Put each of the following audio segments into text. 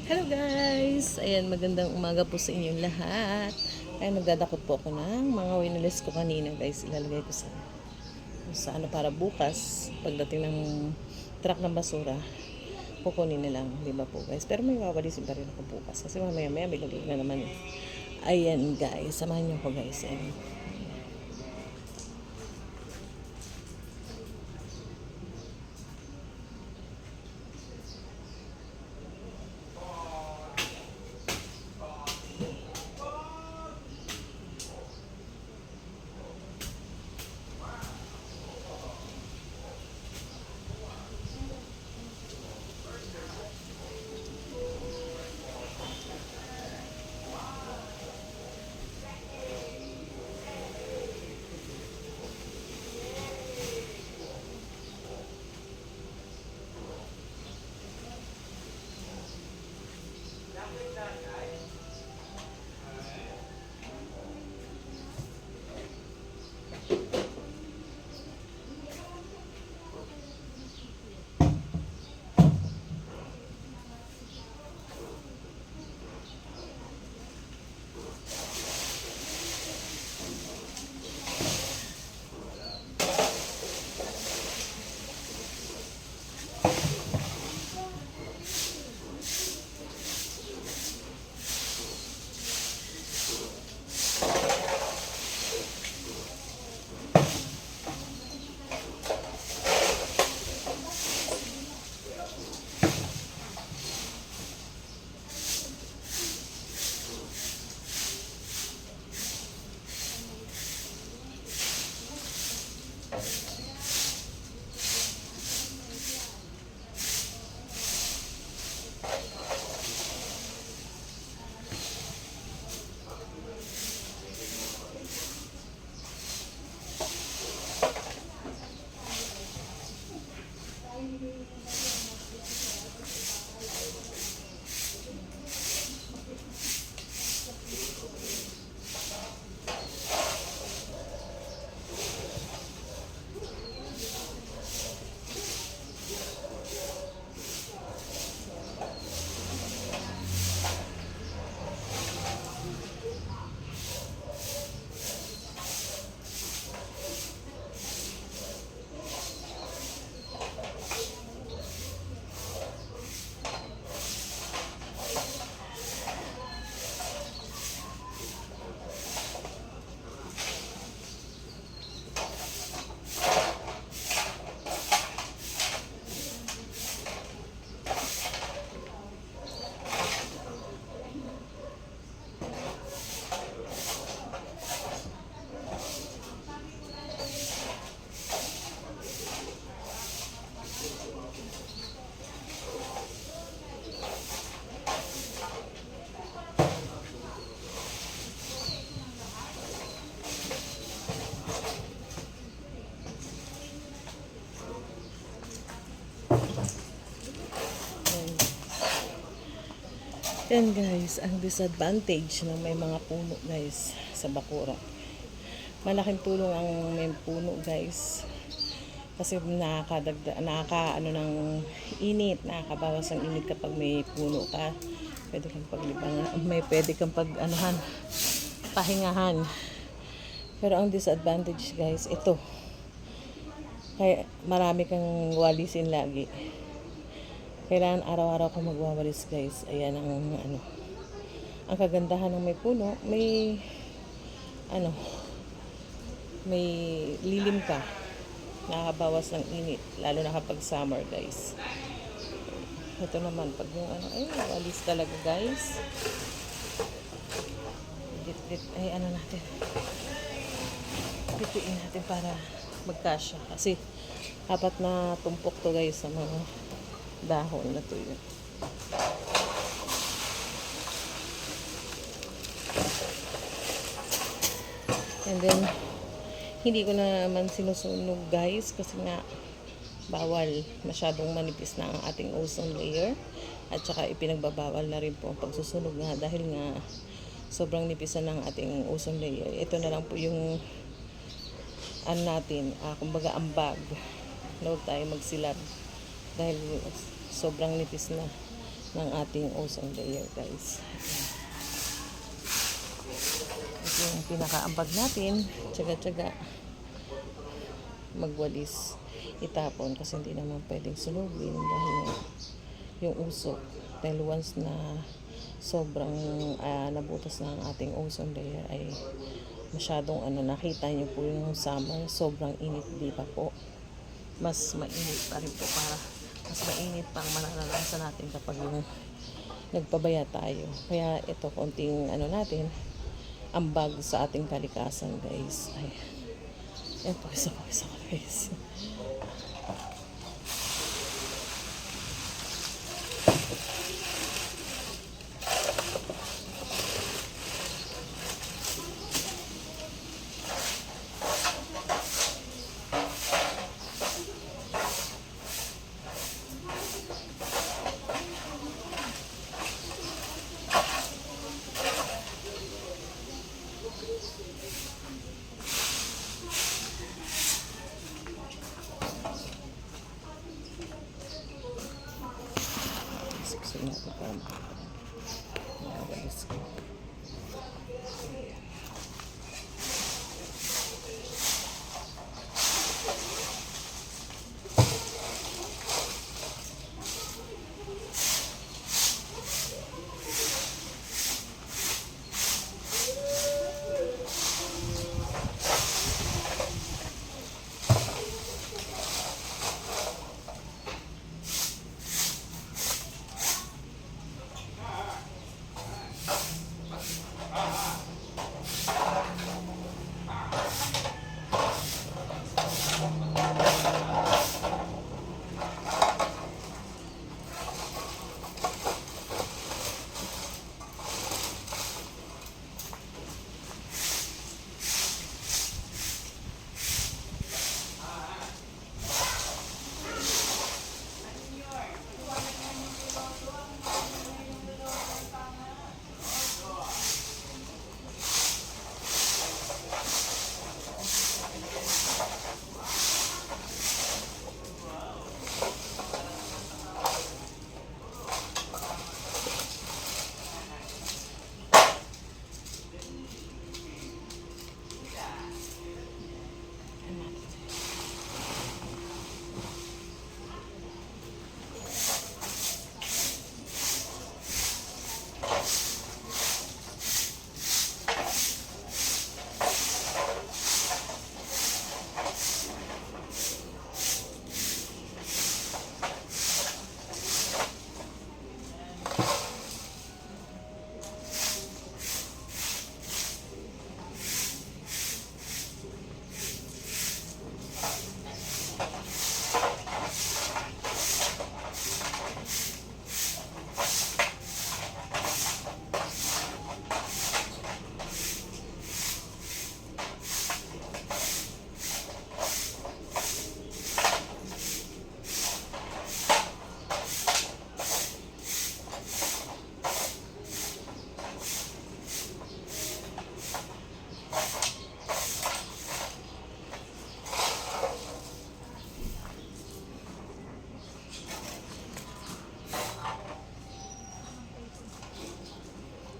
Hello guys! Ayan, magandang umaga po sa inyong lahat. Ayan, nagdadakot po ako ng mga winilis ko kanina guys. Ilalagay ko sa ano para bukas, pagdating ng truck ng basura, kukunin na lang, di ba po guys? Pero may wawalisin pa rin ako bukas kasi mamaya may gabi na naman. Ayan guys, samahan niyo ko guys. Ayan. Yan guys, ang disadvantage ng may mga puno guys sa bakura. Malaking tulong ang may puno guys. Kasi nakaka ano ng init, nakakabawas ng init kapag may puno ka. Pwede kang paglibangan, pwede kang pahingahan. Pero ang disadvantage guys, ito. Kaya marami kang walisin lagi. Kailangan araw-araw ko magwawalis guys. Ayan ang ano. Ang kagandahan ng may puno, may lilim ka. Nakakabawas ng init, lalo na kapag summer guys. Ito naman pag yung walis talaga guys. Natin. Pipiin natin para magkasya kasi apat na tumpok to guys sa mga dahon na to yun. And then hindi ko na naman sinusunog guys kasi nga bawal, masyadong manipis na ang ating ozone layer at saka ipinagbabawal na rin po ang pagsusunog nga dahil nga sobrang nipisan ng ating ozone layer. Ito na lang po yung natin, kumbaga ambag na huwag tayo magsilab dahil sobrang nipis na. ng ating ozone layer, guys. Ito yung pinakaambag natin. Tsaga-tsaga magwalis, itapon kasi hindi naman pwedeng sunugin dahil yung usok, dahil once na sobrang nabutas na ang ating ozone layer ay masyadong nakita nyo po yung summer, sobrang init, di ba po? Mas mainit pa rin po, para mas mainit pang mananalasan natin kapag yung nagpabaya tayo. Kaya ito, konting natin, ambag sa ating kalikasan, guys. Ay, yan po, isa ko guys. Siksin natin para makawalis ko.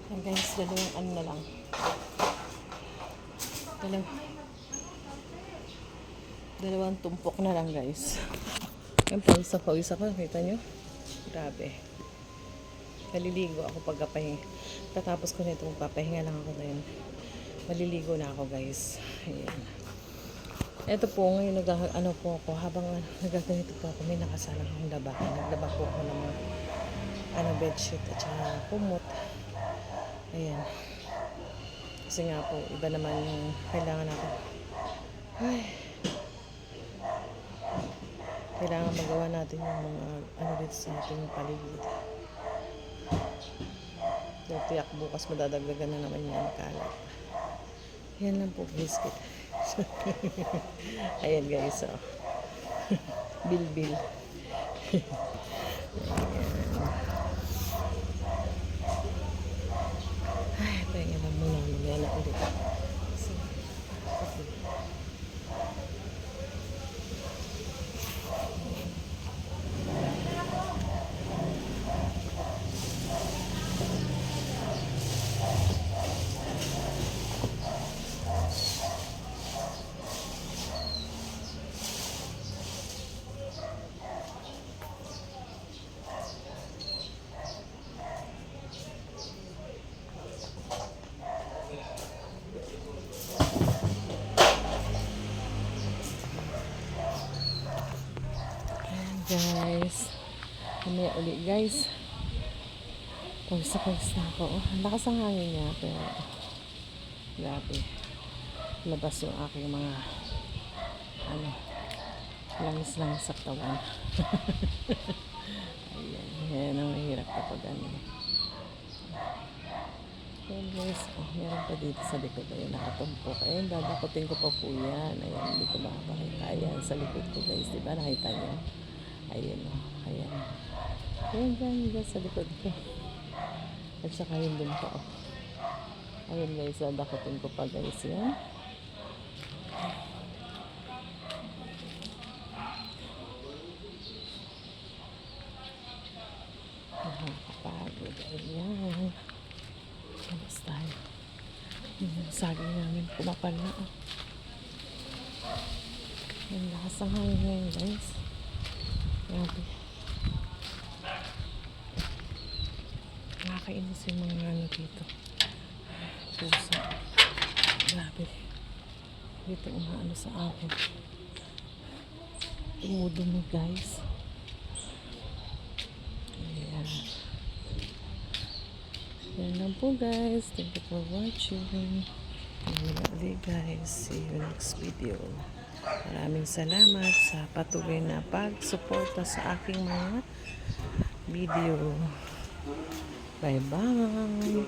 Yan guys, dalawang na lang. Dalawang tumpok na lang, guys. Yan, pawis ako. Kita nyo? Grabe. Naliligo ako pagkapahinga. Katapos ko nito, magpapahinga lang ako ngayon. Maliligo na ako, guys. Ayan. Ito po, ngayon po ako, habang nagaganito po ako, may nakasalang akong laba. Naglaba po ako ng mga bedsheet at saka kumot. Ayan. Kasi nga po, iba naman yung kailangan natin. Kailangan magawa natin yung mga dito sa ating paligid. So, tiyak bukas madadagdagan na naman yan kalat. Yan lang po, biscuit. Ayan guys, oh. Bil. Ay, pahinga lang muna. Mamaya na ulit. guys. Mamaya ulit guys. Pawis na ako. Oh, ang lakas ang hangin niya. Pero grabe. Labas yung aking mga langis-langis sa katawan. Ayan. Yan ang mahirap kapag Ayan guys. Oh, meron pa dito sa likod. Ayan, nakatumpok. Ayan, dadakutin ko pa po yan. Ayan, hindi ko makapakita. Ayan, sa likod ko guys. Diba nakita niyo? Ayan o. Ayan. Ayan dyan sa likod ko. At saka yun dun pa o. Ayan guys, dadakutin ko pa guys yan. Nakakapagod. Ayan. Labas tayo. Yung saging namin kumapal na o. Ayan, lakas ang hangin ngayon guys. Grabe. Nakakainis yung mga dito. Pusa. Grabe. Dito umaano sa akin. Tumudumi guys. Ayan. Yan lang po guys. Thank you for watching. Mula ulit guys. See you next video. Maraming salamat sa patuloy na pagsuporta sa aking mga video. Bye bye.